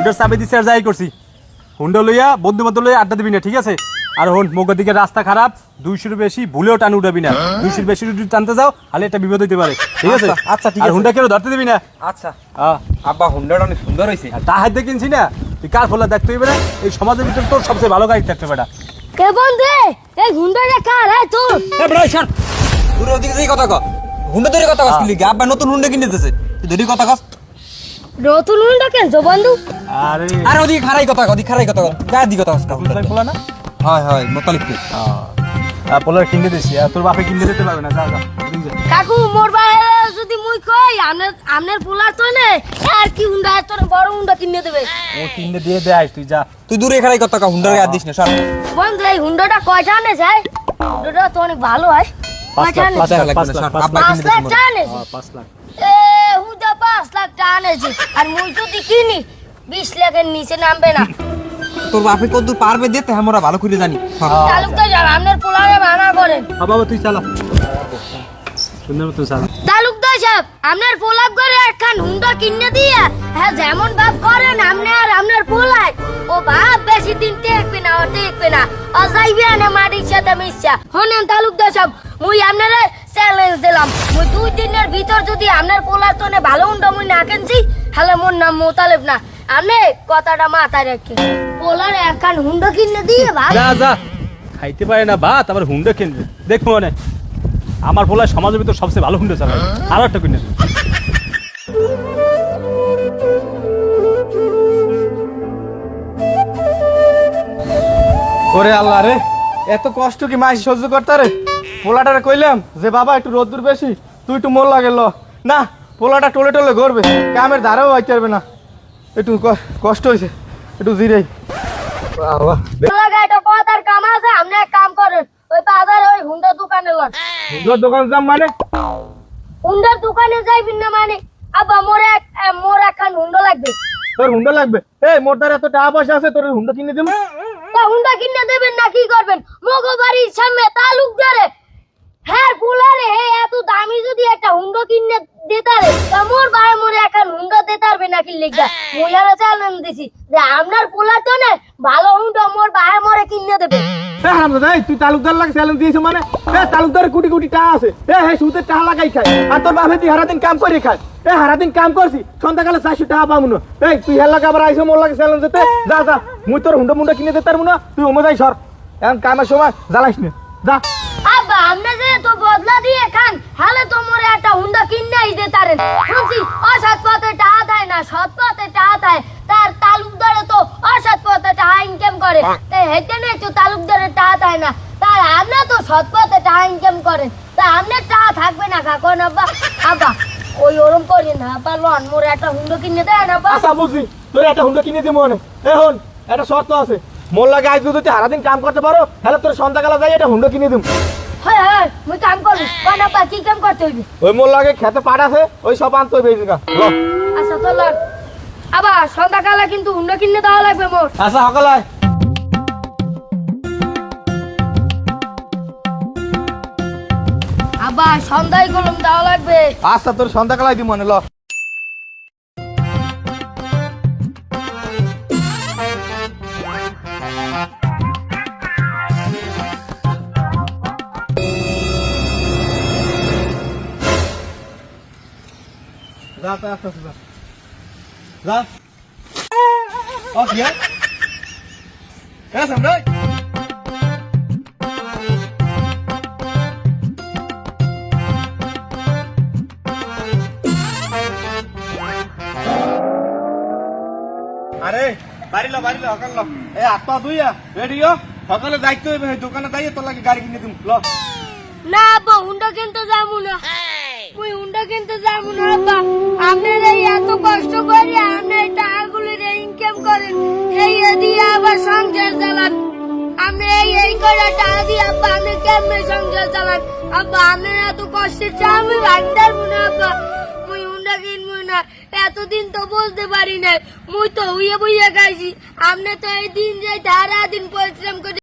হুন্ডার চাবি দিছে আর যাই করছি হুন্ডা লইয়া বন্ধু বান্ধব লইয়া আড্ডা দিবি না ঠিক আছে আর হন মোগের দিকে রাস্তা খারাপ 200 বেশি ভুলেও টান উঠাবি না 200 বেশি যদি টানতে যাও তাহলে একটা বিপদ হইতে পারে ঠিক আছে আচ্ছা ঠিক আর আছে হুন্ডা কেউ ধরতে দিবি না আচ্ছা আব্বা হুন্ডাটা অনেক সুন্দর হইছে তা হাতে কিনছি না তুই কার ফলা দেখতে হইবে না এই সমাজের ভিতরে তোর সবচেয়ে ভালো গাড়ি থাকতে বেটা কে বন্ধু এই হুন্ডাটা কার তোর এ বড় শান দূর ওদিকে যাই কথা কর হুন্ডা ধরে কথা কস লিগা আব্বা নতুন হুন্ডা কিনে দিতেছে তুই ধরে কথা কস নতুন হুন্ডা কেনছো বন্ধু আরে আর ওদিকে খারাই কথা কর ওদিকে খারাই কথা কর গায়ে দি কথা কস হুন্ডা ফলা না হয় হয় মোতালিবকে পোলার কিনে দিছি আর তোর বাপে কিনে দিতে পারবে না যা যা কাকু মোর ভাই যদি মুই কই আমনের পোলা তো নে আর কি হুন্ডা তোর বড় হুন্ডা কিনে দেবে ও কিনে দিয়ে দেয় তুই যা তুই দূরে খারাই কথা কর হুন্ডার গায়ে দিস না সর বন্ধু এই হুন্ডাটা কয়টা আনে যায় হুন্ডাটা তো অনেক ভালো হয় 5 লাখ 5 লাখ 5 লাখ আব্বা 5 কিনে লাখ দিতেছে টাকা আনে 5 লাখ এ হুন্ডা 5 লাখ টাকা আনেছে আর মুই যদি কিনি 20 লাখের নিচে নামবে না তোর বাপে কত দূর পারবে দিতে আমরা ভালো করে জানি তালুকদার যান আমনের পোলারে মানা করেন বাবা তুই চালা সুন্দর মতো চালা তালুকদার সাহেব আপনার পোলাপ করে একখান হুন্ডা কিনে দিয়ে হ্যাঁ যেমন বাপ করেন আপনি আর আপনার পোলায় ও বাপ বেশি দিন টেকবে না ও টেকবে না ও যাইবে না মাটির সাথে মিশা হনেন তালুকদার সাহেব মুই আপনারে চ্যালেঞ্জ দিলাম মুই 2 দিনের ভিতর যদি আপনার পোলার তোনে ভালো হুন্ডা মুই না কিনছি তাহলে মোর নাম মোতালেব না আপনি কথাটা মাথায় রাখি পোলার একখান হুন্ডা কিনে দিয়ে ভাই যা যা খাইতে পারে না ভাত আবার হুন্ডা কিনবে দেখবো মানে আমার পোলা সমাজের ভিতর সবচেয়ে ভালো হুন্ডা চালায় আর একটা কিনে দে। ওরে আল্লাহ রে এত কষ্ট কি মাই সহ্য করতে রে পোলাটারে কইলাম যে বাবা একটু রোদ্দুর বেশি তুই একটু মোর লাগে ল না পোলাটা টলে টলে ঘুরবে কামের ধারেও আইতে পারবে না একটু কষ্ট হয়েছে একটু জিরেই এটা কথার কাম আছে আপনি এক কাম করেন ওই বাজারে ওই হুন্ডা দোকানে লন হুন্ডার দোকান দাম মানে হুন্ডার দোকানে যাইবেন না মানে আব্বা মোর একখান হুন্ডা লাগবে তোর হুন্ডা লাগবে এই মোর দ্বারা এত টাকা পয়সা আছে তোর হুন্ডা কিনে দেবো তা হুন্ডা কিনে দেবেন না কি করবেন মগো বাড়ির সামনে তালুকদারে হ্যাঁ পোলারে হে এত দামি যদি একটা হুন্ডা কিনে দিতারে তা মোর ভাই মোরে একখান হুন্ডা দিতে পারবে না কি লেগা মোয়ারা চ্যালেঞ্জ দিছি যে আপনার পোলা তো না ভালো হুন্ডা মোর ভাই মোরে কিনে দেবে তুই তালুকদার লাগে চ্যালেঞ্জ দিয়েছো মানে তালুকদারের কোটি কোটি টাকা আছে সুদের টাকা লাগাই খায় আর তোর বাপে তুই সারাদিন কাম করে খায় সারাদিন কাম করছি সন্ধ্যাকালে 400 টাকা পাবো না তুই হের লাগে আবার আইসো মোর লাগে চ্যালেঞ্জ দিতে যা যা মুই তোর হুন্ডা মুন্ডা কিনে দিতে পারবো না তুই ওমে যাই সর এখন কামের সময় জ্বালাইস না যা আব্বা আপনি যে তো বদলা দিয়ে খান হালে তো মোরে একটা হুন্ডা কিনাই দিতারেন শুনছি অসৎ পথে টাকা দেয় না সৎ পথে টাকা দেয় তার তালুকদারে তো অসৎ পথে টাকা ইনকাম করে তাই হেঁটে নেই তো তালুকদারের টাকা দেয় না তার আপনি তো সৎ পথে টাকা ইনকাম করেন তা আপনার টাকা থাকবে না কাকন আব্বা আব্বা ওই ওরম করি না আব্বা লন মোরে একটা হুন্ডা কিনে দেয় না আব্বা আচ্ছা বুঝছি তোর একটা হুন্ডা কিনে দিব মনে এখন একটা শর্ত আছে মোর লাগে আজ যদি সারাদিন কাম করতে পারো তাহলে তোর সন্ধ্যাকালে যাই এটা হুন্ডা কিনে দিব হয় হয় মুই কাম করবি কোন আব্বা কি কাম করতে হইবে ওই মোর লাগে খেতে পাট আছে ওই সব আনতে হইবে এই জায়গা আচ্ছা তো লন আবার সন্ধ্যাকালে কিন্তু হুন্ডা কিনে দেওয়া লাগবে মোর আচ্ছা সকালে আয়। আবার সন্ধ্যায় কলম দেওয়া লাগবে আচ্ছা তোর সন্ধ্যাকালে দিব মনে ল যা তো আস্তে আস্তে যা ও কি সম্রাট আরে বাড়ি লো সকাল লো এ হাত পা ধুইয়া রেডিও সকালে যাইতে হইবে দোকানে যাইয়ে তোর লাগে গাড়ি কিনে দিম ল না আব্বা হুন্ডা কিনতে যাবো না মুই হুন্ডা কিনতে যাবো না আব্বা আপনার এই এত কষ্ট করি আপনার টাকাগুলি ইনকাম করেন এই দিয়ে আবার সংসার চালান আপনি এই করে টাকা দিয়ে আব্বা আপনি কেমনে সংসার চালান আব্বা আপনার এত কষ্টের চা আমি ভাঙতে পারবো না আব্বা মুই হুন্ডা কিনবো না এতদিন তো বলতে পারি না মুই তো হুইয়ে বুইয়ে খাইছি আপনি তো এই দিন যাই সারা দিন পরিশ্রম করে